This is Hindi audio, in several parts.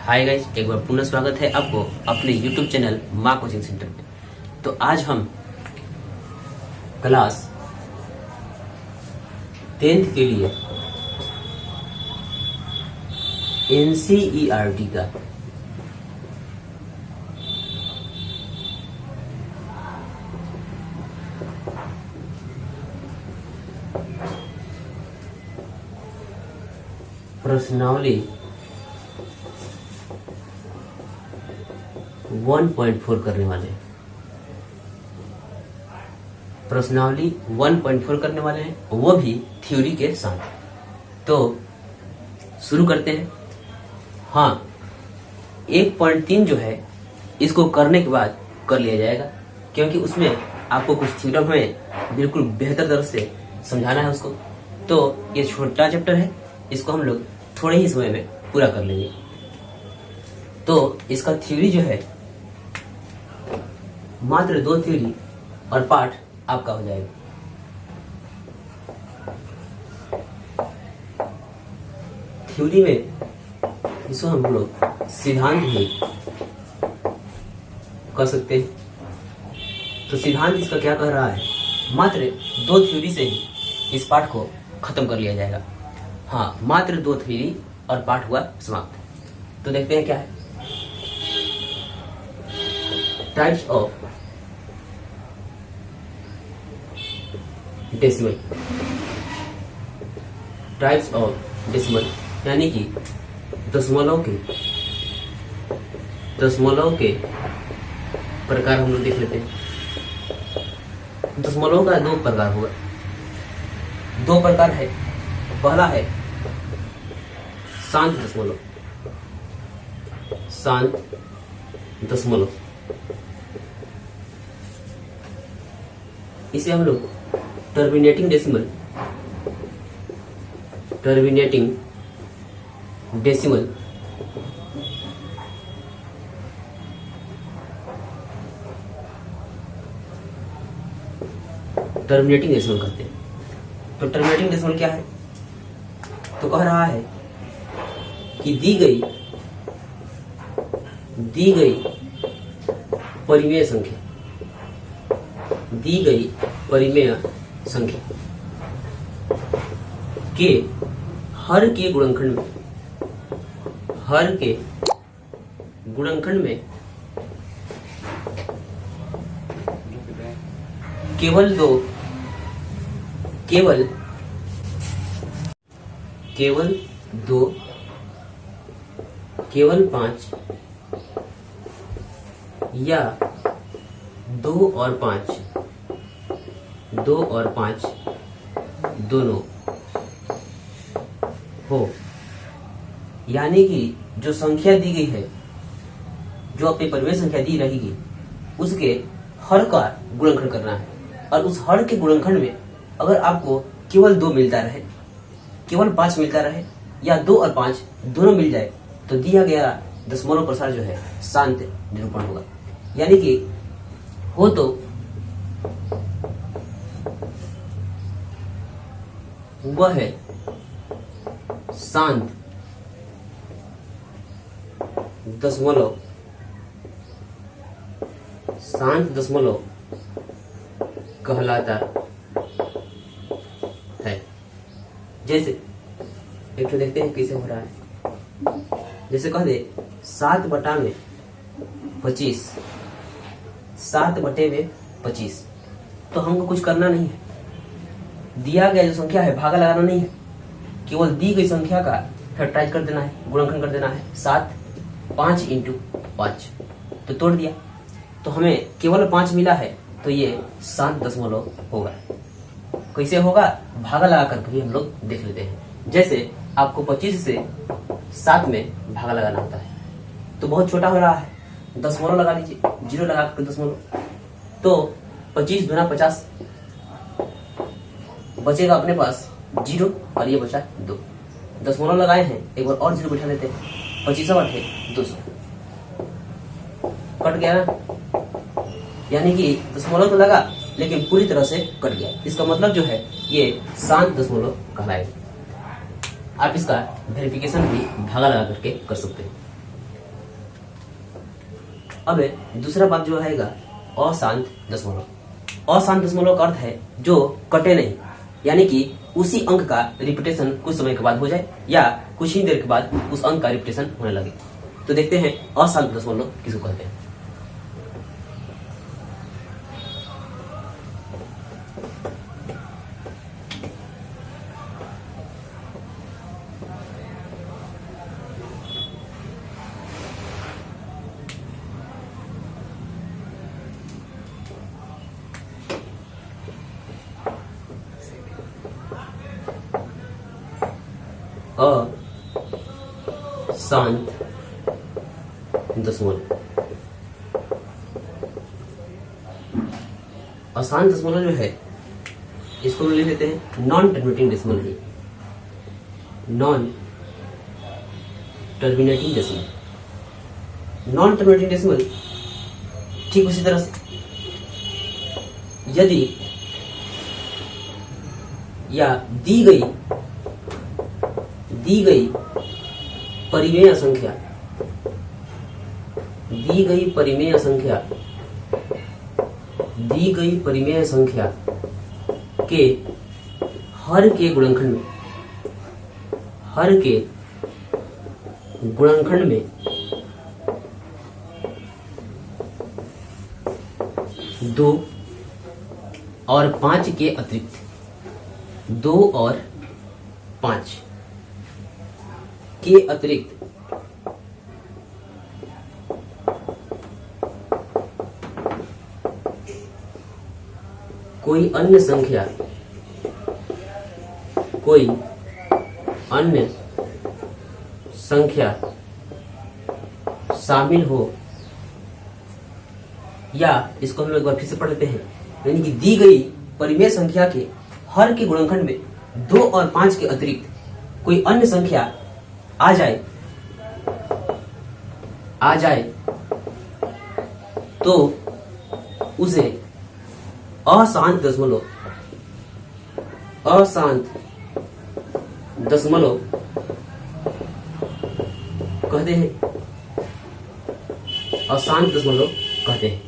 हाय गाइस, एक बार पुनः स्वागत है आपको अपने YouTube चैनल माँ कोचिंग सेंटर में। तो आज हम क्लास 10th के लिए NCERT का प्रश्नावली 1.4 करने वाले हैं। प्रश्नावली 1.4 करने वाले हैं, वो भी थ्योरी के साथ। तो शुरू करते हैं। हाँ, 1.3 जो है इसको करने के बाद कर लिया जाएगा, क्योंकि उसमें आपको कुछ थ्योरम में बिल्कुल बेहतर तरह से समझाना है उसको। तो ये छोटा चैप्टर है, इसको हम लोग थोड़े ही समय में पूरा कर लेंगे। तो इसका थ्योरी जो है मात्र 2 थ्योरी और पाठ आपका हो जाएगा। थ्योरी में इसको हम लोग सिद्धांत भी कर सकते हैं। तो सिद्धांत इसका क्या कह रहा है, मात्र 2 थ्योरी से ही इस पाठ को खत्म कर लिया जाएगा। हाँ, मात्र 2 थ्योरी और पाठ हुआ समाप्त। तो देखते हैं क्या है। Types of decimal. Types of decimal यानी कि दशमलव के प्रकार हम लोग देख लेते हैं। दशमलव का 2 प्रकार होगा। 2 प्रकार है। पहला है शांत दशमलव। शांत दशमलव इसे हम लोग टर्मिनेटिंग डेसिमल करते हैं। तो टर्मिनेटिंग डेसिमल क्या है? तो कह रहा है कि दी गई परिमेय संख्या के हर के गुणनखंड में केवल 5 या 2 और 5 दोनों हो। यानी कि जो संख्या दी गई है, जो अपनी परिमेय संख्या दी रहेगी, उसके हर का गुणनखंड करना है। और उस हर के गुणनखंड में अगर आपको केवल 2 मिलता रहे, केवल 5 मिलता रहे, या 2 और 5 दोनों मिल जाए, तो दिया गया दशमलव प्रसार जो है शांत निरूपण होगा। यानी कि हो तो वह है शांत दशमलव कहलाता है। जैसे एक तो देखते हैं कैसे हो रहा है। जैसे कह दे 7 बटा में 25, 7 बटे में 25। तो हमको कुछ करना नहीं है, दिया गया जो संख्या है भागा लगाना नहीं है, केवल दी गई संख्या का फैक्टराइज कर देना है, गुणनखंड कर देना है। 7 5 इंटू 5, तो तोड़ दिया, तो हमें केवल 5 मिला है। तो ये शांत दशमलव होगा। कैसे होगा, भागा लगा करके भी हम लोग देख लेते हैं। जैसे आपको 25 से 7 में भागा लगाना होता है, तो बहुत छोटा हो रहा है, दशमलव लगा लीजिए, 0 लगा करके दशमलव। तो 25 दूना 50 बचेगा अपने पास 0, और ये बचा 2। दशमलव लगाए हैं, एक बार और 0 बैठा लेते हैं। 25 8 200 कट गया ना। यानी कि दशमलव तो लगा, लेकिन पूरी तरह से कट गया। इसका मतलब जो है ये शांत दशमलव कहलाएगा। आप इसका वेरिफिकेशन भी धागा लगा करके कर सकते हैं। अब दूसरा बात जो आएगा अशांत दशमलव। अशांत दशमलव का अर्थ है जो कटे नहीं, यानी कि उसी अंक का रिपीटेशन कुछ समय के बाद हो जाए या कुछ ही देर के बाद उस अंक का रिपीटेशन होने लगे। तो देखते हैं अशांत दशमलव किसको कहते हैं। अशांत दशमलव। अशांत दशमलव जो है इसको ले लेते हैं नॉन टर्मिनेटिंग डेसिमल भी, non terminating decimal. Non terminating decimal ठीक उसी तरह से यदि या दी गई परिमेय संख्या, दी गई परिमेय संख्या के हर के गुणनखंड में दो और 5 के अतिरिक्त, 2 और 5 के अतिरिक्त कोई अन्य संख्या शामिल हो, या इसको हम लोग एक बार फिर से पढ़ लेते हैं, यानी कि दी गई परिमेय संख्या के हर के गुणनखंड में 2 और 5 के अतिरिक्त कोई अन्य संख्या आ जाए तो उसे अशांत दशमलव कहते हैं। अशांत दशमलव कहते हैं।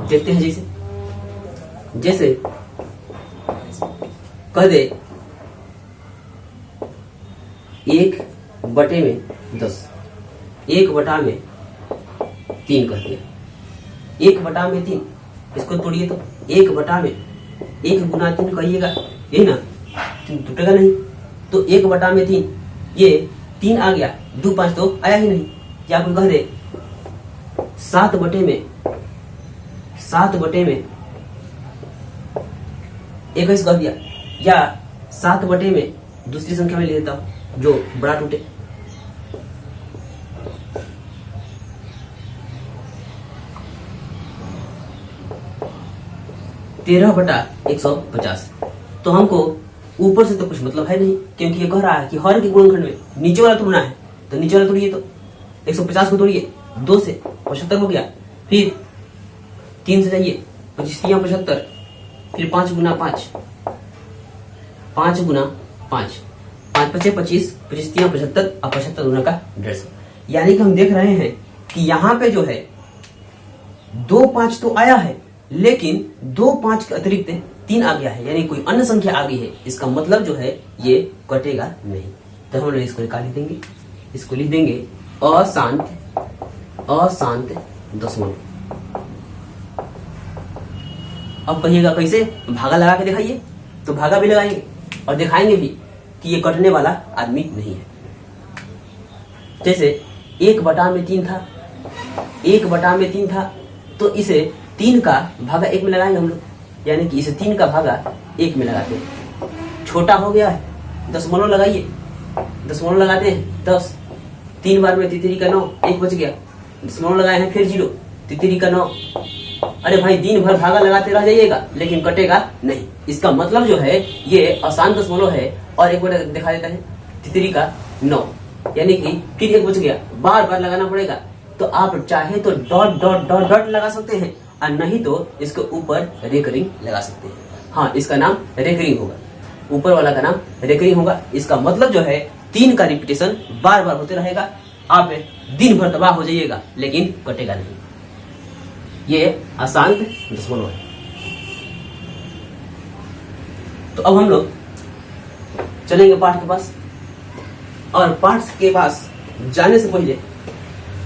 देखते हैं जैसे कह दे 1/10, 1/3 कर दिया। 1/3 इसको तोड़िए तो 1 गुना 3 कहिएगा, यही ना, 3 टूटेगा नहीं। तो 1/3 ये 3 आ गया, 2 5 तो आया ही नहीं। या कोई कह दे 7/में 21 कह दिया, या 7/में दूसरी संख्या में ले लेता हूं जो बड़ा टूटे। तेरह बटा 150। तो हमको ऊपर से तो कुछ मतलब है नहीं, क्योंकि ये कह रहा है कि हर के गुणनखंड में नीचे वाला तोड़ना है, तो नीचे वाला तोड़िए। तो 150 को तोड़िए, 2 से 75 हो गया, फिर 3 से जाइए 25 × 75, फिर 5 गुना 5, 5 गुना 5, 5 × 25, 25 × 75 और 75 गुना का 150। यानी कि हम देख रहे हैं कि यहाँ पे जो है 2 5 तो आया है, लेकिन 2 5 के अतिरिक्त 3 आ गया है, यानी कोई अन्य संख्या आ गई है। इसका मतलब जो है ये कटेगा नहीं। तो हम लोग इसको निकाल देंगे, इसको लिख देंगे अशांत दशमलव। अब कहिएगा कैसे, भागा लगा के दिखाइए। तो भागा भी लगाएंगे और दिखाएंगे भी कि ये कटने वाला आदमी नहीं है। जैसे 1/3 था, 1/3 था, तो इसे 3 का भागा 1 में लगाएंगे हम लोग, यानी कि इसे 3 का भागा 1 में लगाते हैं। छोटा हो गया है, दशमलव लगाइए, दशमलव लगाते हैं 10, 3 बार में 3 का 9, 1 बच गया, दशमलव लगाए हैं, फिर 0, 3 का 9। अरे भाई दिन भर भागा लगाते रह जाइएगा लेकिन कटेगा नहीं। इसका मतलब जो है ये अशांत दशमलव है। और एक बार दिखा देता है 3 का 9, यानी कि फिर 1 बच गया, बार बार लगाना पड़ेगा। तो आप चाहे तो डॉट डॉट डॉट डॉट लगा सकते हैं और नहीं तो इसके ऊपर रेकरिंग लगा सकते हैं। हाँ, इसका नाम रेकरिंग होगा, ऊपर वाला का नाम रेकरिंग होगा। इसका मतलब जो है 3 का रिपीटेशन बार बार होते रहेगा। आप दिन भर तबाह हो जाइएगा लेकिन कटेगा नहीं। ये अशांत दशमलव है। तो अब हम लोग चलेंगे पाठ के पास, और पाठ के पास जाने से पहले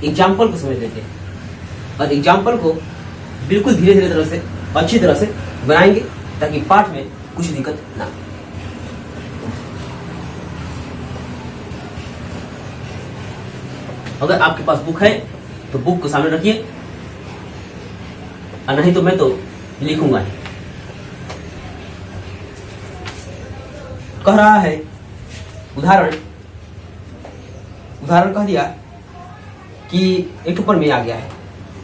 एग्जाम्पल को समझ लेते हैं, और एग्जाम्पल को बिल्कुल धीरे धीरे तरह से अच्छी तरह से बनाएंगे ताकि पाठ में कुछ दिक्कत ना हो। अगर आपके पास बुक है तो बुक को सामने रखिए, और नहीं तो मैं तो लिखूंगा ही। कह रहा है उदाहरण कह दिया कि एक ऊपर में आ गया है।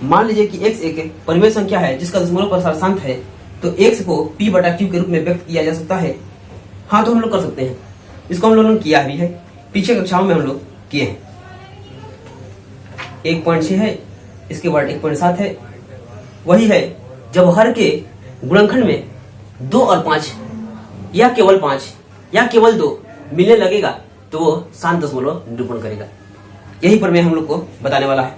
मान लीजिए कि x एक परिमेय संख्या है जिसका दशमलव प्रसार शांत है, तो x को p बटा q के रूप में व्यक्त किया जा सकता है। हाँ, तो हम लोग कर सकते हैं। इसको हम लोगों ने किया भी है, पीछे कक्षाओं में हम लोग किए हैं। 1.6 है, इसके बाद 1.7 है। वही है जब हर के गुणनखंड में 2 और 5 या केवल 5 या केवल 2 मिलने लगेगा तो वो शांत दशमलव निरूपण करेगा। यही पर मैं हम लोग को बताने वाला है,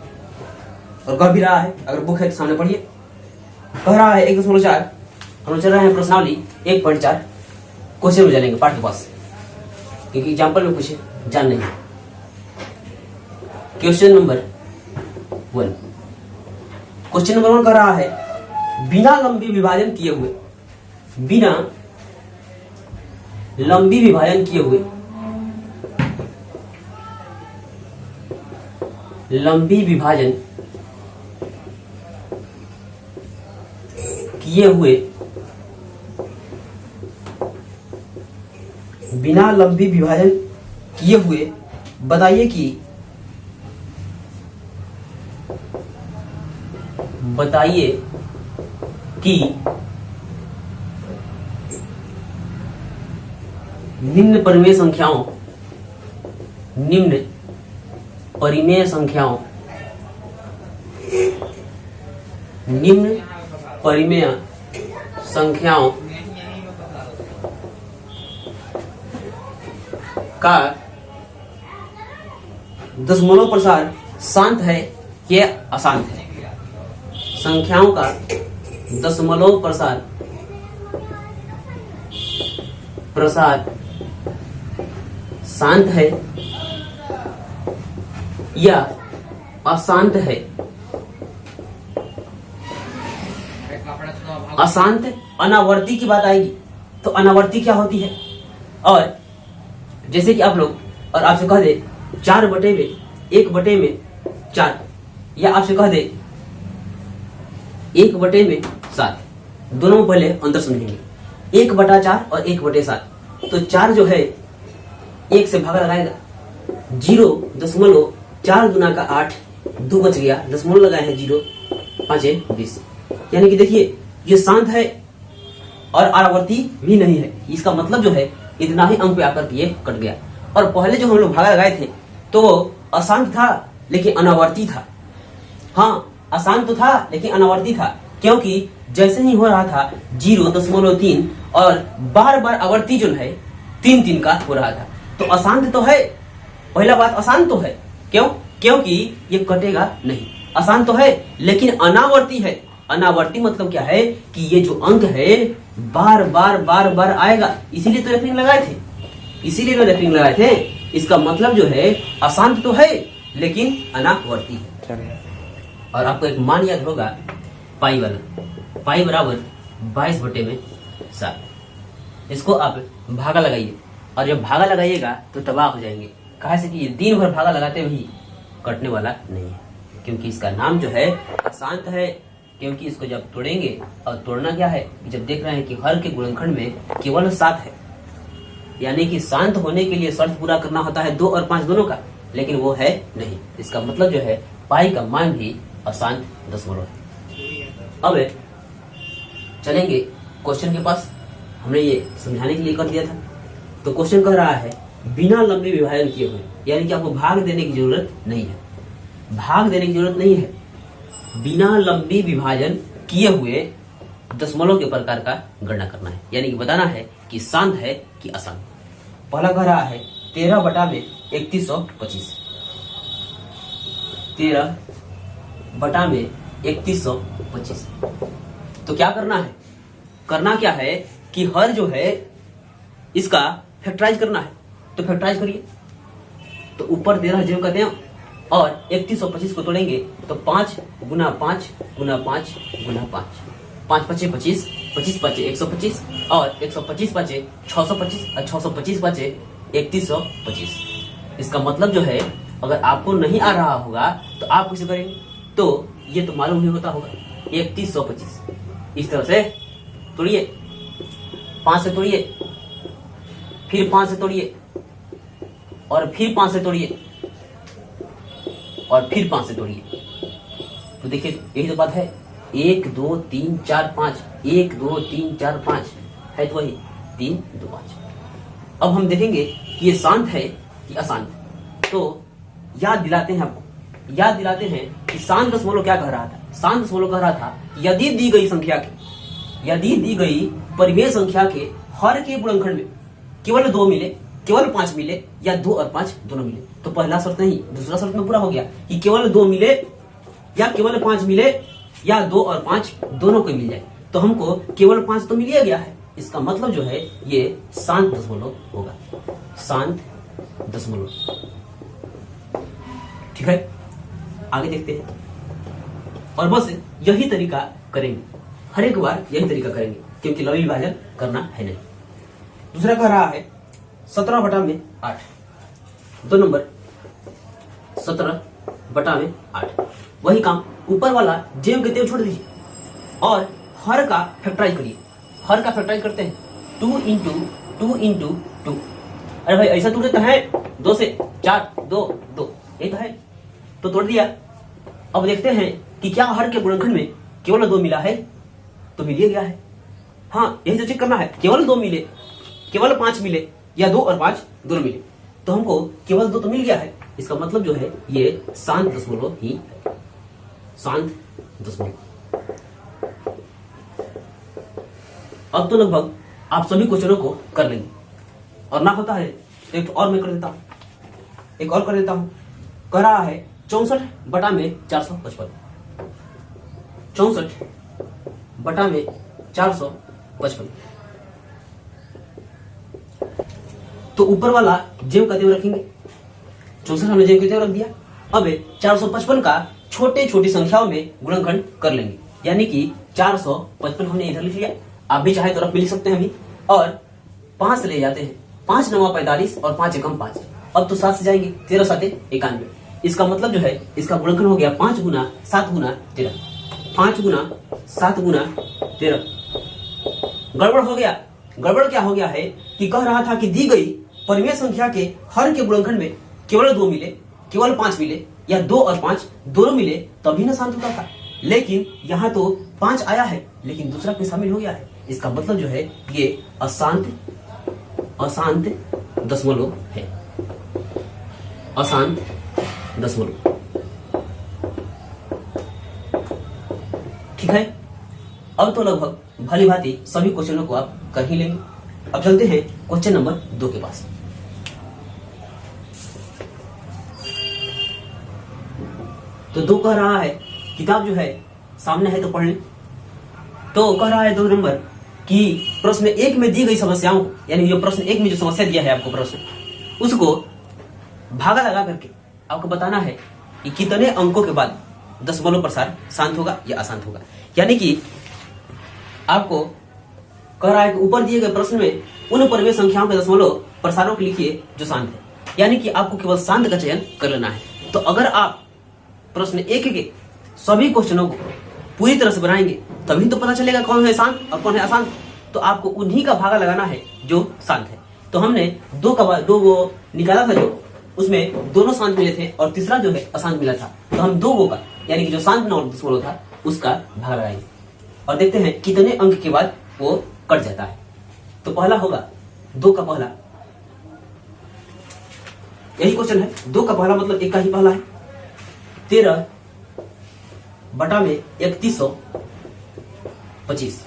और कह भी रहा है, अगर बुक है तो सामने पढ़िए। कह रहा है 1.4, हम लोग चल रहे हैं प्रश्नावली 1.4। क्वेश्चन में जानेंगे पाठ के पास, क्योंकि एग्जाम्पल में कुछ जान नहीं है। क्वेश्चन नंबर 1 कह रहा है बिना लंबी विभाजन किए हुए बिना लंबी विभाजन किए हुए बताइए कि निम्न परिमेय संख्याओं का दशमलव प्रसार शांत है या अशांत है। संख्याओं का दशमलव प्रसार शांत है या अशांत है। अशांत अनावर्ती की बात आएगी तो अनावर्ती क्या होती है, और जैसे कि आप लोग और आपसे कह दे 4/1/4, या आपसे कह दे 1/7, दोनों में पहले अंतर समझेंगे। 1/4 और 1/7, तो 4 जो है 1 से भागा लगाएगा, 0.4 गुना का 8, 2 बच गया, दशमलव लगाए हैं 0, 5 20। यानी कि देखिए ये शांत है और आवर्ती भी नहीं है। इसका मतलब जो है इतना ही अंक पे आकर के ये कट गया। और पहले जो हम लोग भागा लगाए थे तो वो अशांत था लेकिन अनावर्ती था। हाँ, अशांत तो था लेकिन अनावर्ती था, क्योंकि जैसे ही हो रहा था 0.3 और बार बार आवर्ती जो है 3 का हो रहा था, तो अशांत तो है। पहला बात अशांत तो है, क्यों? क्योंकि ये कटेगा नहीं। अशांत तो है लेकिन अनावर्ती है। अनावर्ती मतलब क्या है कि ये जो अंक है बार बार आएगा, इसीलिए तो रेफरिंग लगाए थे। इसका मतलब जो है अशांत तो है लेकिन अनावर्ती है। और आपको एक मान याद होगा पाई वाला, पाई बराबर 22/7। इसको आप भागा लगाइए, और जब भागा लगाइएगा तो तबाह हो जाएंगे। कहा से कि ये दिन भर भागा लगाते भी कटने वाला नहीं है, क्योंकि इसका नाम जो है अशांत है। क्योंकि इसको जब तोड़ेंगे, और तोड़ना क्या है, जब देख रहे हैं कि हर के गुणनखंड में केवल 7 है, यानी कि शांत होने के लिए शर्त पूरा करना होता है 2 और 5 दोनों का, लेकिन वो है नहीं। इसका मतलब जो है पाई का मान भी अशांत दशमलव है। अब चलेंगे क्वेश्चन के पास। हमने ये समझाने के लिए कर दिया था। तो क्वेश्चन कह रहा है बिना लंबी विभाजन किए हुए, यानी कि आपको भाग देने की जरूरत नहीं है। बिना लंबी विभाजन किए हुए दशमलव के प्रकार का गणना करना है, यानी कि बताना है कि शांत है कि अशांत। पहला कह रहा है 13/3125। 13 बटा में 3125। तो क्या करना है, करना क्या है कि हर जो है इसका फैक्टराइज करना है। तो फैक्टराइज करिए, तो ऊपर 13 जेब करते हैं और 3125 को तोड़ेंगे तो 5 गुना 5 गुना 5 गुना 5, 5 पचे 25, 25 पचे 125 और 125 पचे 625 और 625 पचे 3125। इसका मतलब जो है अगर आपको नहीं आ रहा होगा तो आप कैसे करेंगे, तो ये तो मालूम नहीं होता होगा 3125। इस तरह से तोड़िए, 5 से तोड़िए, फिर 5 से तोड़िए और फिर 5 से तोड़िए और फिर 5 से तोड़िए। तो देखिए यही तो बात है, 1 2 3 4 5, 1 2 3 4 5 है तो वही 3 2 5। अब हम देखेंगे कि ये शांत है कि अशांत। तो याद दिलाते हैं आपको, याद दिलाते हैं कि शांत दशमलव क्या कह रहा था। शांत दशमलव कह रहा था यदि दी गई संख्या के, यदि दी गई परिमेय संख्या के हर के गुणनखंड में केवल 2 मिले, केवल 5 मिले या 2 और 5 दोनों मिले। तो पहला शर्त नहीं, दूसरा शर्त में पूरा हो गया कि केवल 2 मिले या केवल 5 मिले या 2 और 5 दोनों को मिल जाए। तो हमको केवल 5 तो मिल ही गया है, इसका मतलब जो है ये शांत दशमलव होगा, शांत दशमलव। ठीक है, आगे देखते हैं। और बस यही तरीका करेंगे, हर एक बार यही तरीका करेंगे क्योंकि लवी विभाजन करना है नहीं। दूसरा कह रहा है 17 बटा में 8, 2 नंबर 17 बटा में 8। वही काम, ऊपर वाला जेम के तेव छोड़ दीजिए और हर का फैक्टराइज करिए। हर का फैक्टराइज करते हैं 2 इंटू 2 इंटू 2। अरे भाई ऐसा तोड़े तो है 2 से 4 2 2, यही तो है, तो तोड़ दिया। अब देखते हैं कि क्या हर के गुणनखंड में केवल 2 मिला है, तो मिल गया है। हाँ, यही तो चेक करना है, केवल 2 मिले, केवल 5 मिले या 2 और 5 दोनों मिले। तो हमको केवल 2 तो मिल गया है, इसका मतलब जो है ये शांत दशमलव ही, शांत दशमलव। अब तो लगभग आप सभी क्वेश्चनों को कर लेंगे, और ना होता है तो एक और मैं कर देता हूं, एक और कर देता हूं। कह रहा है 64 बटा में 455, 64 बटा में 455। तो ऊपर वाला जेब का तेव रखेंगे, 64 हमने जेब का तेव रख दिया। अब 455 का छोटे छोटी संख्याओं में गुणनखंड कर लेंगे, यानी कि 455 हमने इधर लिख लिया, आप भी चाहे तो रख भी लिख सकते हैं अभी। और 5 ले जाते हैं, 5 9 45 और 5 एकम 5। अब तो 7 से जाएंगे, 13 7 91। इसका मतलब जो है इसका गुणनखंड हो गया 5 गुना 7 गुना 13, 5 गुना 7 गुना 13। गड़बड़ हो गया। गड़बड़ क्या हो गया है कि कह रहा था कि दी गई परिमेय संख्या के हर के गुणनखंड में केवल 2 मिले, केवल 5 मिले या 2 और 5 दोनों मिले तभी ना शांत होता था। लेकिन यहाँ तो 5 आया है लेकिन दूसरा में शामिल हो गया है, इसका मतलब जो है ये अशांत दशमलव है, अशांत दशमलव। ठीक है, अब तो लगभग भली भांति सभी क्वेश्चनों को आप कर ही लेंगे। अब चलते हैं क्वेश्चन नंबर 2 के पास। तो 2 कह रहा है, किताब जो है सामने है तो पढ़ लें। तो कह रहा है 2 नंबर कि प्रश्न 1 में दी गई समस्याओं को, यानी जो प्रश्न 1 में जो समस्या दिया है आपको प्रश्न, उसको भागा लगा करके आपको बताना है कि कितने अंकों के बाद दशमलव प्रसार शांत होगा या अशांत होगा। यानी कि आपको कह रहा है कि ऊपर दिए गए प्रश्न में उन परिमेय संख्याओं के दशमलव प्रसारों को लिखिए जो शांत है, यानी कि आपको केवल शांत का चयन कर लेना है। तो अगर आप प्रश्न 1 के सभी क्वेश्चनों को पूरी तरह से बनाएंगे तभी तो पता चलेगा कौन है शांत और कौन है अशांत। तो आपको उन्हीं का भागा लगाना है जो शांत है। तो हमने 2 वो निकाला था, जो उसमें दोनों शांत मिले थे और तीसरा जो है अशांत मिला था। तो हम 2 का यानी कि जो शांत दशमलव था उसका भाग लगाएंगे और देखते हैं कितने अंक के बाद वो कट जाता है। तो पहला होगा 2 का पहला, यही क्वेश्चन है। 2 का पहला मतलब 1 का ही पहला है, 13 बटा में 3125।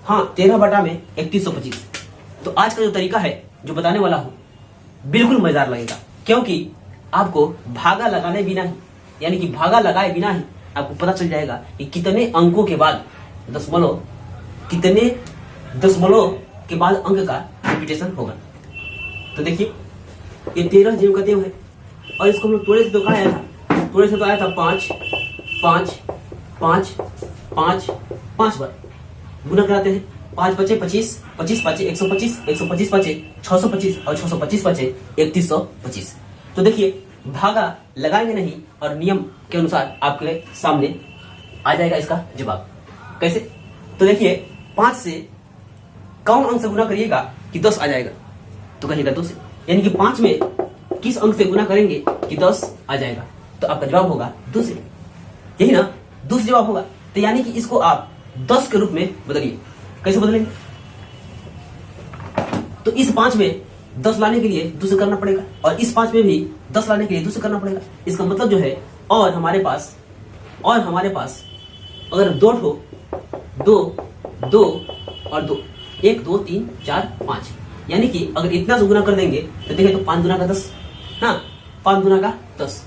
हाँ, 13 बटा में 3125। तो आज का जो तरीका है जो बताने वाला हूं बिल्कुल मजेदार लगेगा, क्योंकि आपको भागा लगाने बिना ही यानी कि भागा लगाए बिना ही आपको पता चल जाएगा कि कितने अंकों के बाद कितने दशमलव के बाद अंक का रिपीटेशन होगा। तो देखिए ये 13 ज्यों का त्यों है और इसको हम लोग तोड़े से तो कहा आया था, तोड़े से तो आया था 5 5 5 5 5 बार गुना कराते हैं। 5 बचे 25, 25 बचे 125, 125 बचे 625 और 625 बचे 3125। तो देखिए भागा लगाएंगे नहीं और नियम के अनुसार आपके सामने आ जाएगा इसका जवाब। कैसे? तो देखिए 5 से कौन अंक से गुना करिएगा कि 10 आ जाएगा, तो कहिएगा 2 से, यानी कि 5 में किस अंक से गुना करेंगे कि 10 आ जाएगा, तो आपका जवाब होगा 2 से। यही ना 2 से जवाब होगा। तो यानी कि इसको आप 10 के रूप में बदलिए। कैसे बदलेंगे? तो इस 5 में 10 लाने के लिए 2 से करना पड़ेगा और इस 5 में भी 10 लाने के लिए 2 से करना पड़ेगा। इसका मतलब जो है और हमारे पास अगर 2 ठो 2 2 और 2 1 2 3 4 5, यानी कि अगर इतना से गुना कर देंगे तो देखिए तो 5 दुना का 10, हाँ 5 दुना का 10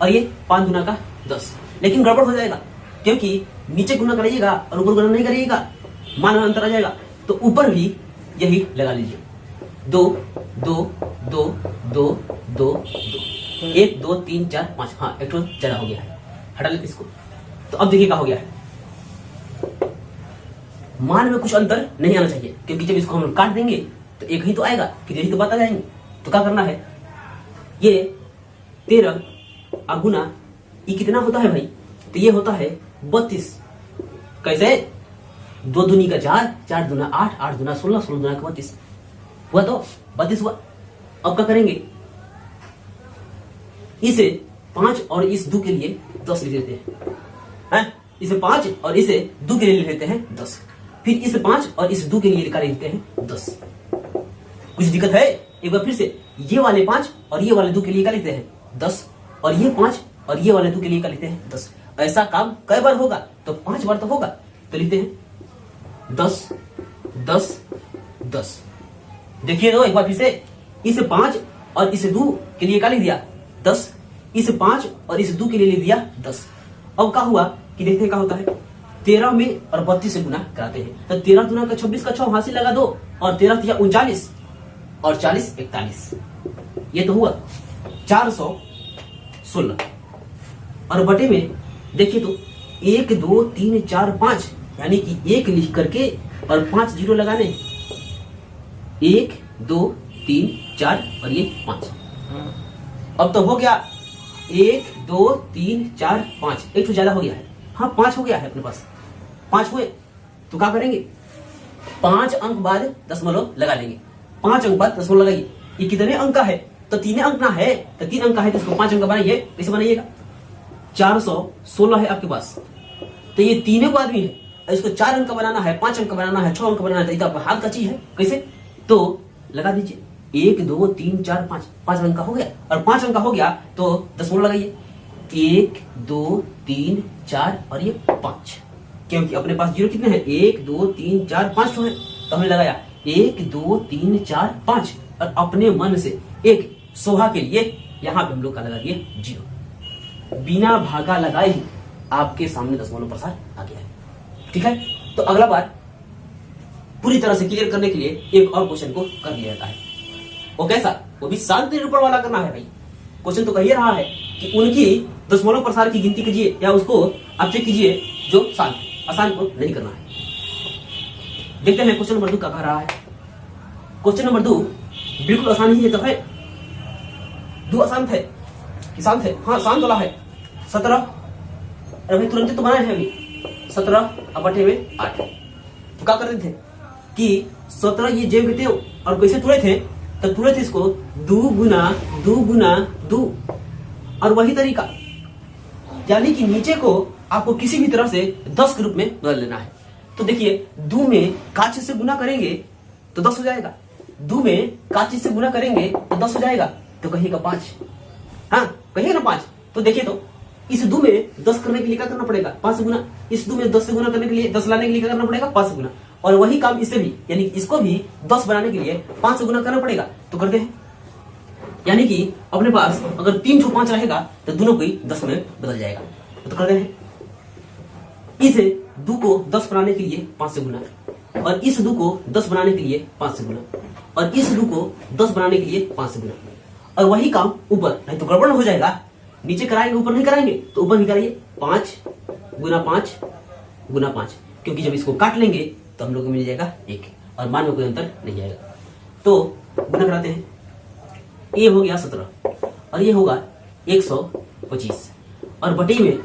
और ये 5 दुना का 10। लेकिन गड़बड़ हो जाएगा क्योंकि नीचे गुना करिएगा और ऊपर गुना नहीं करिएगा, मान में अंतर आ जाएगा। तो ऊपर भी यही लगा लीजिए 2 2 2 2 2 2 1 2 3 4 5, हाँ एक तो ज्यादा हो गया है, हटा लेते इसको। तो अब देखिए क्या हो गया है, मान में कुछ अंतर नहीं आना चाहिए क्योंकि जब इसको हम काट देंगे तो एक ही तो आएगा, फिर यही तो बात आ जाएंगे। तो क्या करना है, ये 13 गुना ये कितना होता है भाई, तो ये होता है 32। कैसे? 2 दूनी का 4, 4 दूना 8, 8 दूना 16, 16 दूना का 32 हुआ, तो 32 हुआ। अब क्या करेंगे, इसे 5 और इस 2 के लिए 10 लिख देते हैं, इसे 5 और इसे 2 के लिए लिख लेते हैं 10, फिर इसे 5 और इस 2 के लिए लिख देते हैं 10। कुछ दिक्कत है? एक बार फिर से, ये वाले 5 और ये वाले 2 के लिए क्या लिखते हैं 10 और ये 5 और ये वाले 2 के लिए क्या लिखते हैं 10। ऐसा काम कई बार होगा, तो 5 बार तो होगा, तो लिखते हैं 10 10 10। देखिए तो एक बार फिर से, इसे 5 और इसे 2 के लिए क्या लिख दिया 10, इसे 5 और इसे 2 के लिए लिख दिया 10। अब क्या हुआ कि देखते हैं क्या होता है, 13 में और 32 से गुना कराते हैं। तो 13 दुना का 26 का 6 हासिल लगा 2 और 13 3 39 और 40 41, ये तो हुआ 416। और बटे में देखिए तो 1 2 3 4 5, यानी कि 1 लिख करके और 5 जीरो लगाने, 1 2 3 4 और ये 5। अब तो हो गया 1 2 3 4 5, एक तो ज्यादा हो गया है, हाँ 5 हो गया है अपने पास, 5 हुए। तो क्या करेंगे, 5 अंक बाद दशमलव लगा लेंगे, 5 अंक बाद दशमलव लगाइए। ये कितने अंक का है, तो 3 अंक ना है, तो 3 अंक का है तो इसको 5 अंक बनाइए। कैसे बनाइएगा, 416 है आपके पास, तो ये 3 को आदमी है, इसको 4 अंक का बनाना है, 5 अंक का बनाना है, 6 अंक का बनाना है, तो ये तो आपका हाथ का चीज है। कैसे? तो लगा दीजिए 1 2 3 4 5, 5 अंक का हो गया, और 5 अंक का हो गया तो दशमलव लगाइए, 1 2 3 4 और ये 5, क्योंकि अपने पास जीरो कितने हैं, 1 2 3 4 5 तो है, तो हमने लगाया 1 2 3 4 5 और अपने मन से एक शोभा के लिए यहां पे हम लोग का लगा दिए 0। बिना भागा लगाए ही आपके सामने दशमलव प्रसार आ गया है। ठीक है, तो अगला बार पूरी तरह से क्लियर करने के लिए एक और क्वेश्चन को कर लिया जाता है। वो कैसा, वो भी शांति निरूपण वाला करना है भाई। क्वेश्चन तो कही रहा है कि उनकी दशमलव प्रसार की गिनती कीजिए या उसको आप चेक कीजिए जो शांत, आसान को नहीं करना है। देखते हैं क्वेश्चन नंबर 2 क्या कह रहा है। क्वेश्चन नंबर 2 बिल्कुल आसान ही है, तो है 2 आसान है कि शांत है, हाँ शांत वाला है। 17, अरे भाई तुरंत तो बनाए हैं अभी, 17 अब बटे में 8। तो क्या करते थे कि 17 ये जेब के थे और कैसे तुड़े थे, तो तुड़े थे इसको 2 गुना 2 गुना 2, और वही तरीका, यानी कि नीचे को आपको किसी भी तरह से 10 के रूप में बदल लेना है। तो देखिए 2 में का चीज से गुना करेंगे तो 10 हो जाएगा, 2 में का चीज से गुना करेंगे तो 10 हो जाएगा, तो कहिएगा 5, हाँ कहिएगा ना 5। तो देखिए तो इस 2 में 10 करने के लिए क्या करना पड़ेगा, 5 से गुना, इस 2 में 10 से गुना करने के लिए, 10 लाने के लिए क्या करना पड़ेगा, 5 से गुना, और वही काम इससे भी, यानी इसको भी 10 बनाने के लिए 5 से गुना करना पड़ेगा। तो करते हैं, यानी कि अपने पास अगर 3 5 रहेगा तो दोनों को ही 10 में बदल जाएगा। तो करते हैं, इस 2 को 10 बनाने के लिए 5 से गुना, और इस 2 को 10 बनाने के लिए 5 से गुना, और इस 2 को 10 बनाने के लिए 5 से गुना। और वही काम ऊपर, नहीं तो गड़बड़ हो जाएगा। नीचे कराएंगे, ऊपर नहीं कराएंगे, तो ऊपर भी कराइए 5 गुना 5 गुना 5, क्योंकि जब इसको काट लेंगे तो हम लोग को मिल जाएगा 1, और मान में कोई अंतर नहीं आएगा। तो गुना कराते हैं, ये हो गया 17 और ये होगा 125, और बटे में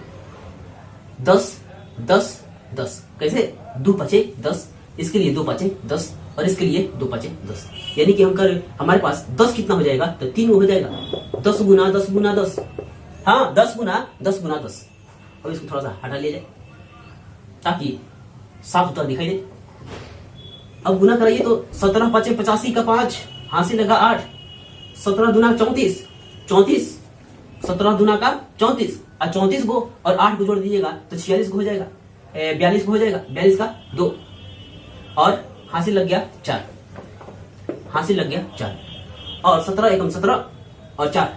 10 10 10, कैसे 2 5 10, इसके लिए 2 5 10, और इसके लिए 2 5 10, यानी कि हमारे पास 10 कितना हो जाएगा, तो 3 हो जाएगा। 10 गुना 10 गुना 10, हाँ 10 गुना 10 गुना 10। अब इसको थोड़ा सा हटा लिया जाए ताकि साफ सुथरा दिखाई दे। अब गुना कराइए तो 17 5 85 का 5, हाथ से लगा 8, 17 दुना 34 34, 17 दुना का 34, और 34 को और 8 को जोड़ दीजिएगा तो 46 को हो जाएगा, 42 को हो जाएगा, 42 का 2, और हासिल लग गया 4, हासिल लग गया 4, और 17 एकम 17 और 4,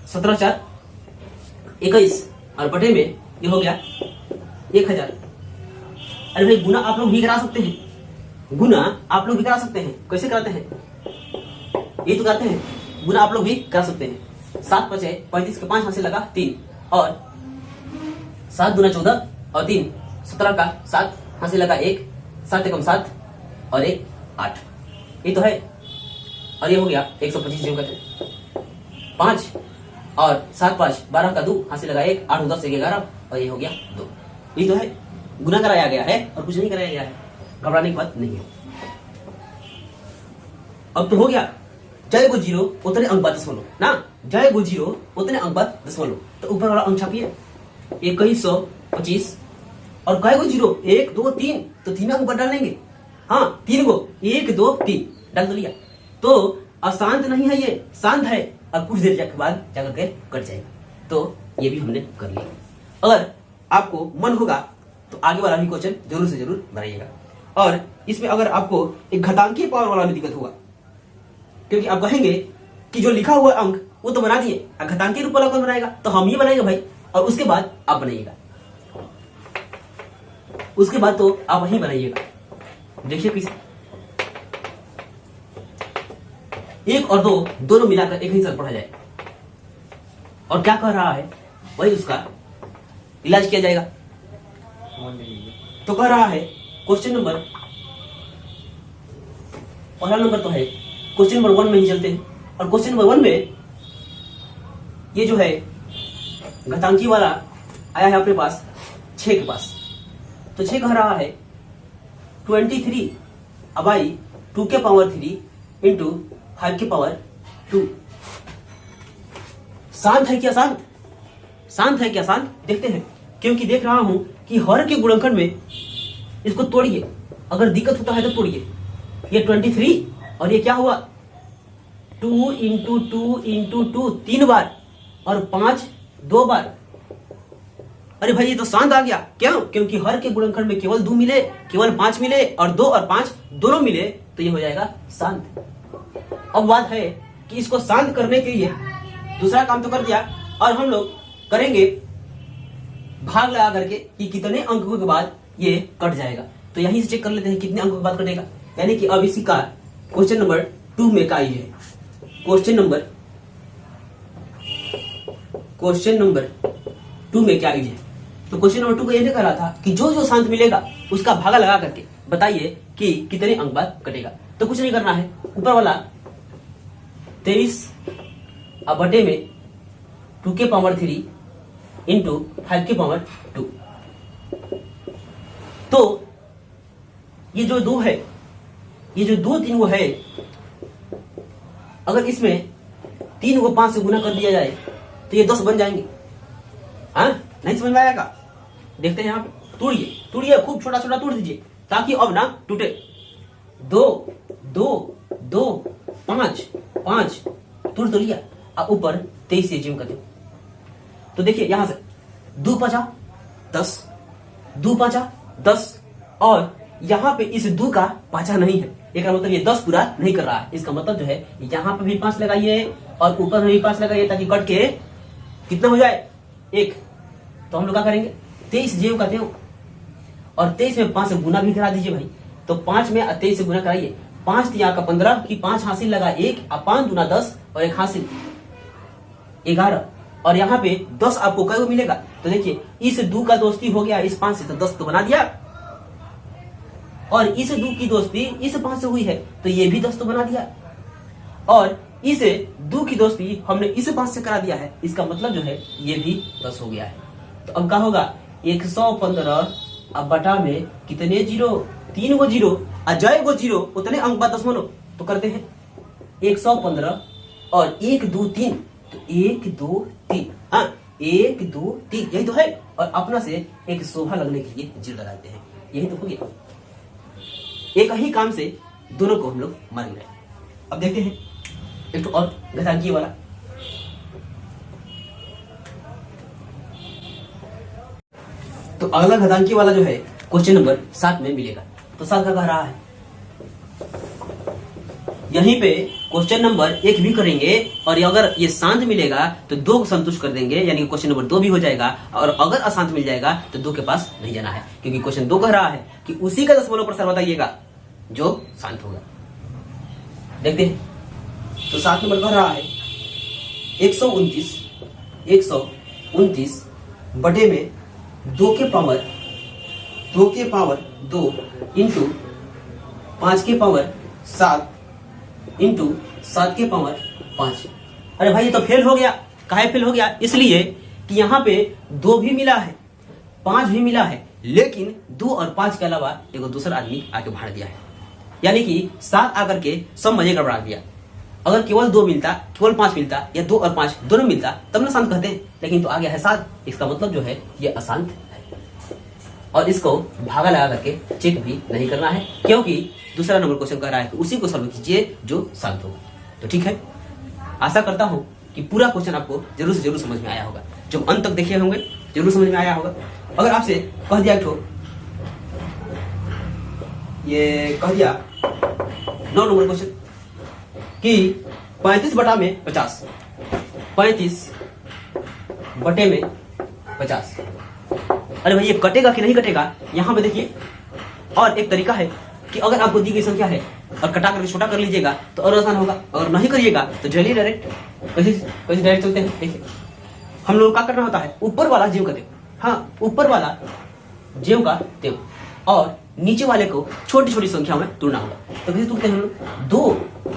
17 4 21, और बटे में ये हो गया 1000। अरे भाई गुना आप लोग भी करा सकते हैं, गुना आप लोग भी करा सकते हैं। कैसे कराते हैं, ये तो करते हैं, गुना आप लोग भी करा सकते हैं। 7 5 35 के 5 हाथ से लगा 3, और 7 दुना 14 और 3 17 का 7 हाथ से लगा 1, 7 एकम 7 और 1 8, ये तो है। और ये हो गया 125 जो कहते हैं 5, और 7 5 12 का 2 हाथ से लगा 1, 8 10 11, और ये हो गया 2, ये तो है। गुना कराया गया है और कुछ नहीं कराया गया है, घबराने की बात नहीं है। अब तो हो गया, जय गो 0 उतने अंक बाद दशमलव ना, जय गो 0 उतने अंक बाद दशमलव, तो ऊपर वाला अंक छापिए 2125, और कई गो 0 1 2 3, तो 3 अंक बाद डालेंगे, हाँ 3 गो 1 2 3 डाल दो लिया। तो अशांत नहीं है, ये शांत है, और कुछ देर के बाद जाकर के कट जाएगा। तो ये भी हमने कर लिया। अगर आपको मन होगा तो आगे वाला भी क्वेश्चन जरूर से जरूर बनाइएगा। और इसमें अगर आपको एक घातांकीय पावर वाला भी दिक्कत होगा, क्योंकि आप कहेंगे कि जो लिखा हुआ अंक वो तो बना दिए, घातांकीय रूप वाला कौन बनाएगा, तो हम ही बनाएंगे भाई, और उसके बाद आप बनाइएगा, उसके बाद तो आप वही बनाइएगा। देखिए किस 1 और 2 दोनों मिलाकर एक ही साथ पढ़ा जाए, और क्या कह रहा है वही उसका इलाज किया जाएगा। तो कह रहा है क्वेश्चन नंबर, पहला नंबर तो है क्वेश्चन नंबर 1 में ही चलते हैं। और क्वेश्चन नंबर 1 में ये जो है घातांकी वाला आया है अपने पास 6 के पास, तो 6 कह रहा है 23 बाई 2 के पावर 3 इंटू 5 के पावर 2। शांत है क्या, शांत शांत है क्या, शांत देखते हैं, क्योंकि देख रहा हूं कि हर के गुणनखंड में इसको तोड़िए, अगर दिक्कत होता है तो तोड़िए। ये 23 और ये क्या हुआ 2 इंटू 2 इंटू 2 3 बार, और 5 2 बार। अरे भाई ये तो शांत आ गया, क्यों, क्योंकि हर के गुणनखंड में केवल 2 मिले, केवल 5 मिले, और 2 और 5 दोनों मिले, तो ये हो जाएगा शांत। अब बात है कि इसको शांत करने के लिए दूसरा काम तो कर दिया, और हम लोग करेंगे भाग लगा करके कि कितने अंकों के बाद ये कट जाएगा। तो यहीं से चेक कर लेते हैं कितने अंकों के बाद कटेगा। यानी कि अब इसी का क्वेश्चन नंबर 2 में का है, क्वेश्चन नंबर 2 में क्या है। तो क्वेश्चन नंबर 2 को यह कह रहा था कि जो जो शांत मिलेगा उसका भागा लगा करके बताइए कि कितने अंक बाद कटेगा। तो कुछ नहीं करना है, ऊपर वाला 23 अब बटे में 2 के पावर 3 इंटू 5 के पावर 2। तो ये जो 2 है, ये जो 2 3 वो है, अगर इसमें 3 को 5 से गुना कर दिया जाए तो ये 10 बन जाएंगे। हाँ नहीं समझ में आएगा, देखते हैं यहाँ पे तोड़िए, तोड़िए खूब छोटा छोटा तोड़ दीजिए ताकि अब ना टूटे। 2 2 2 5 5 तोड़ तो लिया, अब ऊपर 23 से जिम कर दो। तो देखिए यहां से 2 5 10 2 5 10, और यहां पे इस 2 का पाचा नहीं है, एक मतलब ये 10 पूरा नहीं कर रहा है। इसका मतलब जो है यहाँ पे भी 5 लगाइए और ऊपर में भी 5 लगाइए ताकि कट के कितना हो जाए 1। तो हम लोग क्या करेंगे 23 जेव का त्यों और 23 में 5 से गुना भी करा दीजिए भाई। तो 5 में 23 से गुना कराइए, 5 तिया का 15 की 5 हासिल लगा 1 और 5 दूना 10 और 1 हासिल 11 और यहाँ पे 10 आपको कई मिलेगा। तो देखिए इस 2 का दोस्ती हो गया इस 5 से, तो 10 तो बना दिया और इस 2 की दोस्ती इस 5 से हुई है तो ये भी 10 तो बना दिया और इस 2 की दोस्ती हमने इस 5 से करा दिया है। इसका मतलब जो है ये भी 10 हो गया है। तो अब क्या होगा 115 अब बटा में कितने जीरो 3 गो जीरो अजय गो जीरो उतने अंक बाद दशमलव। तो करते हैं 115 और 1 2 3 तो 1 2 3 हाँ 1 2 3 यही तो है और अपना से एक शोभा लगने के लिए जीरो लगाते हैं। यही तो हो गया, एक ही काम से दोनों को हम लोग मान रहे। अब देखते हैं एक तो और घातांकीय वाला। तो अगला घातांकीय वाला जो है क्वेश्चन नंबर 7 में मिलेगा। तो 7 का कह रहा है यहीं पे क्वेश्चन नंबर 1 भी करेंगे और अगर ये शांत मिलेगा तो 2 को संतुष्ट कर देंगे यानी कि क्वेश्चन नंबर 2 भी हो जाएगा और अगर अशांत मिल जाएगा तो 2 के पास नहीं जाना है क्योंकि क्वेश्चन 2 कह रहा है कि उसी का दशमलव प्रसार बताइएगा जो शांत होगा। देखते हैं तो 7 नंबर कह रहा है 129 बटे में 2 के पावर 2 इंटू 5 के पावर 7 इंटू 7 के पावर 5। अरे भाई ये तो फेल हो गया। काहे फेल हो गया? इसलिए कि यहाँ पे 2 भी मिला है 5 भी मिला है लेकिन 2 और 5 के अलावा एक दूसरा आदमी आके भाड़ दिया है यानी कि 7 आकर के सब मजे गड़बड़ा दिया। अगर केवल 2 मिलता केवल 5 मिलता या 2 और 5 दोनों मिलता तब ना शांत कहते हैं, लेकिन तो आ गया है 7। इसका मतलब जो है ये अशांत है और इसको भागा लगा करके चेक भी नहीं करना है क्योंकि दूसरा नंबर क्वेश्चन कह रहा है कि उसी को सॉल्व कीजिए जो शांत होगा। तो ठीक है, आशा करता हूं कि पूरा क्वेश्चन आपको जरूर से जरूर समझ में आया होगा। जब अंत तक देखे होंगे जरूर समझ में आया होगा। अगर आपसे कह दिया ये कह दिया 9 नंबर क्वेश्चन कि 35 बटा में 50 35 बटे में 50। अरे भाई ये कटेगा कि नहीं कटेगा? यहाँ पे देखिए और एक तरीका है कि अगर आपको दी गई संख्या है और कटा करके छोटा कर लीजिएगा तो और आसान होगा, अगर नहीं करिएगा तो चलिए डायरेक्ट कैसे डायरेक्ट चलते हैं। देखिए हम लोग क्या करना होता है ऊपर वाला जेव का तेव, हाँ ऊपर वाला जेव का तेव और नीचे वाले को छोटी छोटी संख्या में तोड़ना होगा। तो कैसे तोड़ते हैं हम लोग 2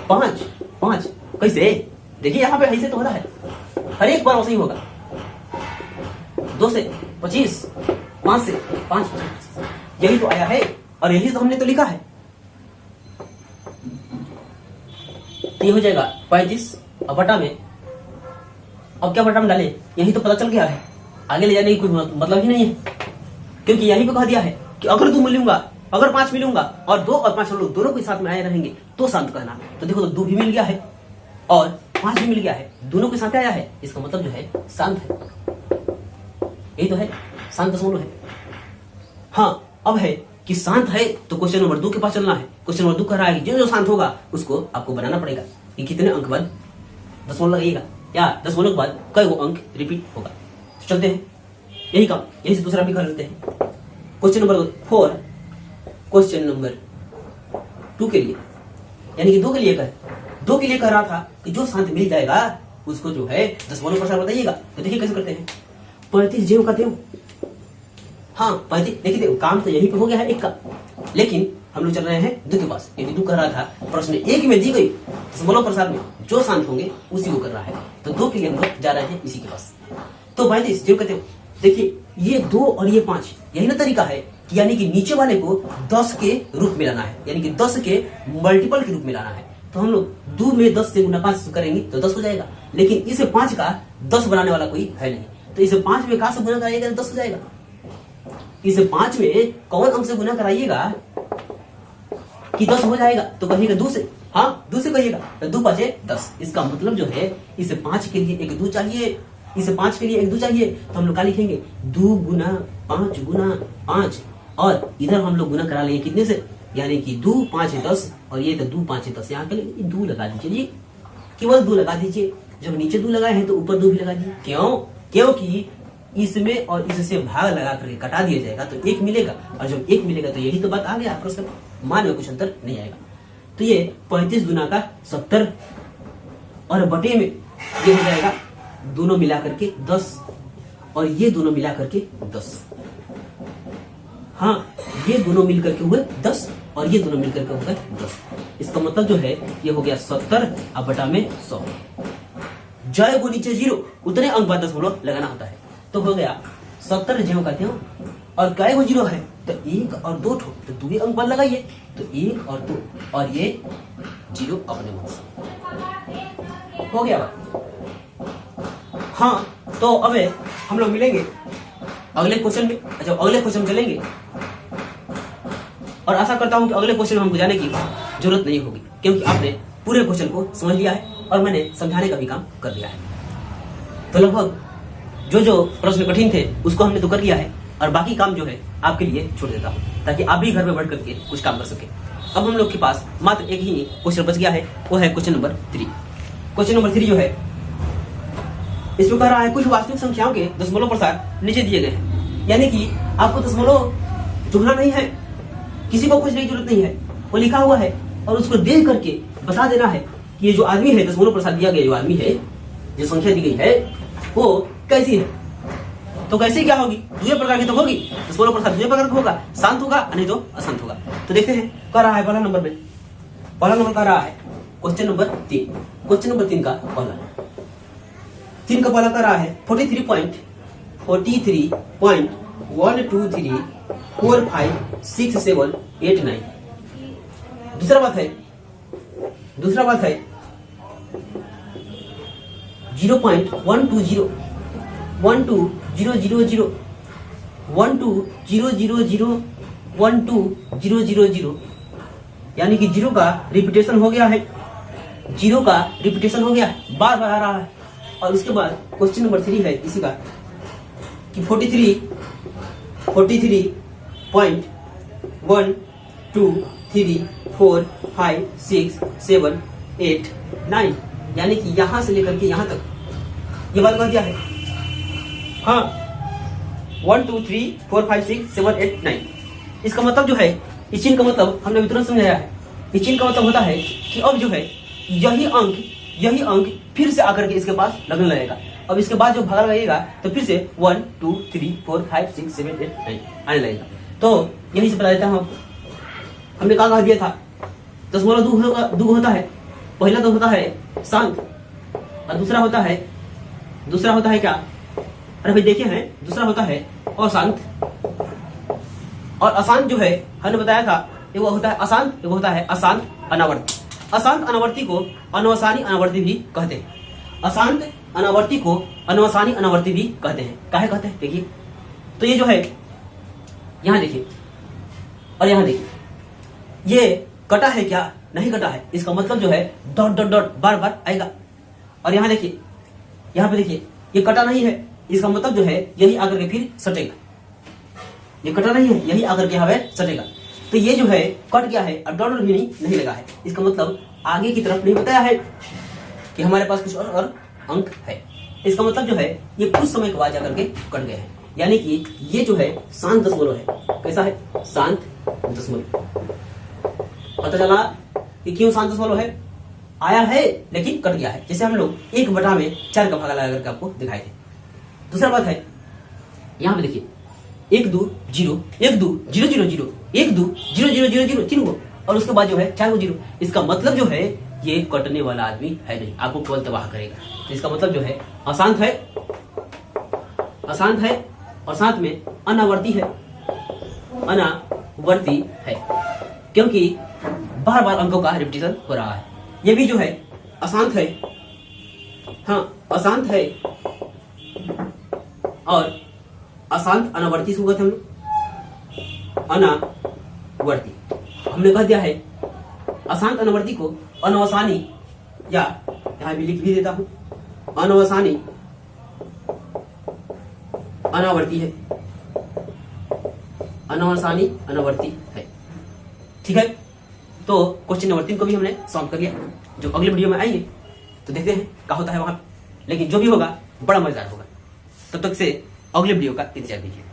5 5 कैसे? देखिए यहाँ पे ऐसे तो हो रहा है हर एक बार वैसे ही होगा 2 से 25 5 से 5 यही तो आया है और यही तो हमने तो लिखा है। तो ये हो जाएगा 35 और बटा में अब क्या बटा में डाले यही तो पता चल गया है, आगे ले जाने की कोई मतलब ही नहीं है क्योंकि यही पे कह दिया है कि अगर 2 मिलूंगा अगर 5 मिलूंगा और 2 और 5 लोग दोनों के साथ में आए रहेंगे तो शांत कहना। तो देखो तो 2 भी मिल गया है और 5 भी मिल गया है, दोनों के साथ आया है, इसका मतलब जो है शांत है। यही तो है शांत दशमलव है। हाँ अब है कि शांत है तो क्वेश्चन नंबर 2 के पास चलना है। क्वेश्चन नंबर 2 कह रहा है कि जो जो शांत होगा उसको आपको बनाना पड़ेगा कि कितने अंक बाद दशमलव लगेगा या दशमलव के बाद कई वो अंक रिपीट होगा। तो चलते हैं यही काम, यही से दूसरा भी कर लेते हैं। क्वेश्चन नंबर 4 क्वेश्चन नंबर 2 के लिए यानी कि 2 के लिए कह रहा था कि जो शांत मिल जाएगा उसको जो है दशमलव प्रसार बताइएगा। तो देखिए कैसे करते हैं 35 जेव का तेव, हाँ 35 देखिए काम तो यही पे हो गया है 1 का, लेकिन हम लोग चल रहे हैं 2 के पास क्योंकि 2 कर रहा था प्रश्न 1 में दी गई दशमलव प्रसार में जो शांत होंगे उसी को कर रहा है। तो 2 के लिए हम लोग जा रहे हैं इसी के पास। तो 35 जेव का तेव देखिए ये 2 और ये 5 यही ना तरीका है कि यानी कि नीचे वाले को 10 के रूप में लाना है यानी कि 10 के मल्टीपल के रूप में लाना है। तो हम लोग 2 में 10 से गुना 5 करेंगे तो 10 हो जाएगा, लेकिन इसे 5 का 10 बनाने वाला कोई है नहीं। तो इसे 5 में कहां से गुना कराइएगा तो 10 हो जाएगा। इसे 5 में कौन अंक से गुना कराइएगा कि 10 हो जाएगा? तो कहिएगा 2 से, हाँ 2 से कहिएगा तो 2 5 10। इसका मतलब जो है इसे 5 के लिए एक 2 चाहिए, इसे 5 के लिए एक 2 चाहिए। तो हम लोग क्या लिखेंगे 2 गुना 5 गुना 5 और इधर हम लोग गुना करा लेंगे कितने से यानी कि 2 5 10 और ये तो 2 5 10, यहाँ के लिए 2 लगा दीजिए जी, केवल 2 लगा दीजिए। जब नीचे 2 लगाए हैं तो ऊपर 2 भी लगा दीजिए। क्यों? क्योंकि इसमें और इससे भाग लगा करके कटा दिया जाएगा तो 1 मिलेगा, और जब 1 मिलेगा तो यही तो बात आ गया, प्रश्न मान में कुछ अंतर नहीं आएगा। तो ये 35 दूना का 70 और बटे में ये हो जाएगा दोनों मिला करके 10 और ये दोनों मिला करके 10। हाँ, ये दोनों मिलकर के हुए 10 और ये दोनों मिलकर के हो गए 10। इसका मतलब जो है ये हो गया 70 अब बटा में 100। जय को नीचे 0 उतने अंक बाद 10 लगाना होता है। तो हो गया 70 ज्यों का त्यों, और कै को 0 है तो 1 और 2 ठो, तो 2 अंक बाद लगाइए, तो 1 और 2 और ये 0 अपने मन से हो गया बात। हाँ, तो अब हम लोग मिलेंगे अगले क्वेश्चन में। जब अगले क्वेश्चन चलेंगे, और आशा करता हूं कि अगले क्वेश्चन में हमको जाने की जरूरत नहीं होगी, क्योंकि आपने पूरे क्वेश्चन को समझ लिया है और मैंने समझाने का भी काम कर लिया है। तो लगभग जो प्रश्न कठिन थे उसको हमने तो कर लिया है, और बाकी काम जो है आपके लिए छोड़ देता हूं, ताकि आप भी घर में बैठ करके कुछ काम कर सके। अब हम लोग के पास मात्र एक ही क्वेश्चन बच गया है, वो है क्वेश्चन नंबर 3। क्वेश्चन नंबर 3 जो है, इसमें कह रहा है कुछ वास्तविक संख्याओं के दशमलव प्रसार नीचे दिए गए हैं। यानी कि आपको दशमलव जोड़ना नहीं है, किसी को खोजने की जरूरत नहीं है, वो लिखा हुआ है और उसको देख करके बता देना है कि ये जो आदमी है, दशमलव प्रसार दिया गया जो आदमी है, जो संख्या दी गई है वो कैसी है। तो कैसे क्या होगी? दूसरे प्रकार की तो होगी, दशमलव प्रसार दूसरे प्रकार का होगा, शांत होगा नहीं तो अशांत होगा। तो देखते हैं, कह रहा है पहला नंबर में, पहला नंबर कह रहा है क्वेश्चन नंबर 3। क्वेश्चन नंबर 3 का पहला कह रहा है 43.123456789। दूसरा बात है 0.120 120000 यानी कि 0 का रिपीटेशन हो गया है, 0 का रिपीटेशन हो गया है, बार बार आ रहा है। और उसके बाद क्वेश्चन नंबर 3 है इसी का कि 43.123456789 यानी कि यहां से लेकर के यहां तक ये बात कह दिया है। हाँ, 1 2 3 4 5 6 7 8 9। इसका मतलब जो है, इस चिन्ह का मतलब हमने तुरंत समझाया है। इस चिन्ह का मतलब होता है कि अब जो है यही अंक फिर से आकर के इसके पास लगने लगेगा। अब इसके बाद जो भागा लगेगा तो फिर से 1 2 3 4 5 6 7 8 9 आने लगेगा। तो यही से बता देता हूं, हमने कहा दिया था दशमलव 2 होता है। पहला तो होता है शांत और दूसरा होता है क्या? अरे भाई देखिए हैं, दूसरा होता है अशांत। और अशांत जो है हमने बताया था, वो होता है अशांत, वो होता है अशांत अनावर्ती। अशांत अनावर्ती को अनवसानी अनावर्ती भी कहते हैं। अशांत अनावर्ती को अनवसानी अनावर्ती भी कहते हैं। काहे कहते हैं? देखिए, तो ये जो है यहां देखिए और यहां देखिए, ये कटा है क्या? नहीं कटा है। इसका मतलब जो है डॉट डॉट डॉट बार बार आएगा। और यहां देखिए, यहां पे देखिए, ये कटा नहीं है। इसका मतलब जो है यही आकर के फिर सटेगा। ये कटा नहीं है, यही आकर के यहाँ पे सटेगा। तो ये जो है कट गया है और डॉट भी नहीं लगा है। इसका मतलब आगे की तरफ नहीं बताया है कि हमारे पास कुछ और अंक है। इसका मतलब जो है ये कुछ समय के बाद जाकर के कट गए हैं। यानी कि ये जो है शांत दशमलव है। कैसा है? शांत दशमलव। पता चला कि क्यों शांत दशमलव है? आया है लेकिन कट गया है। जैसे हम लोग 1/4 का भागा लगा करके आपको दिखाए थे। दूसरा बात है, यहां पे देखिए 1 2 0 1 2 0 0 0 1 2 0 0 0 0 3 को, और उसके बाद जो है 4 को 0। इसका मतलब जो है ये कटने वाला आदमी है नहीं, आपको केवल तबाह करेगा। तो इसका मतलब जो है अशांत है और साथ में अनावर्ती है, क्योंकि बार बार अंकों का रिपीटेशन हो रहा है। ये भी जो है अशांत है। हाँ, अशांत है और अशांत अनावर्ती से हुआ था हम लोग, अनावर्ती हमने कह दिया है। अशांत अनावर्ती को अनवसानी, या यहां भी लिख भी देता हूं, अनवसानी अनावर्ती है, अनवसानी अनावर्ती है। ठीक है, तो क्वेश्चन नंबर 3 को भी हमने सॉल्व कर लिया। जो अगले वीडियो में आएंगे तो देखते हैं क्या होता है वहां, लेकिन जो भी होगा बड़ा मजेदार होगा। तब तक से अगले वीडियो का इंतजार कीजिए।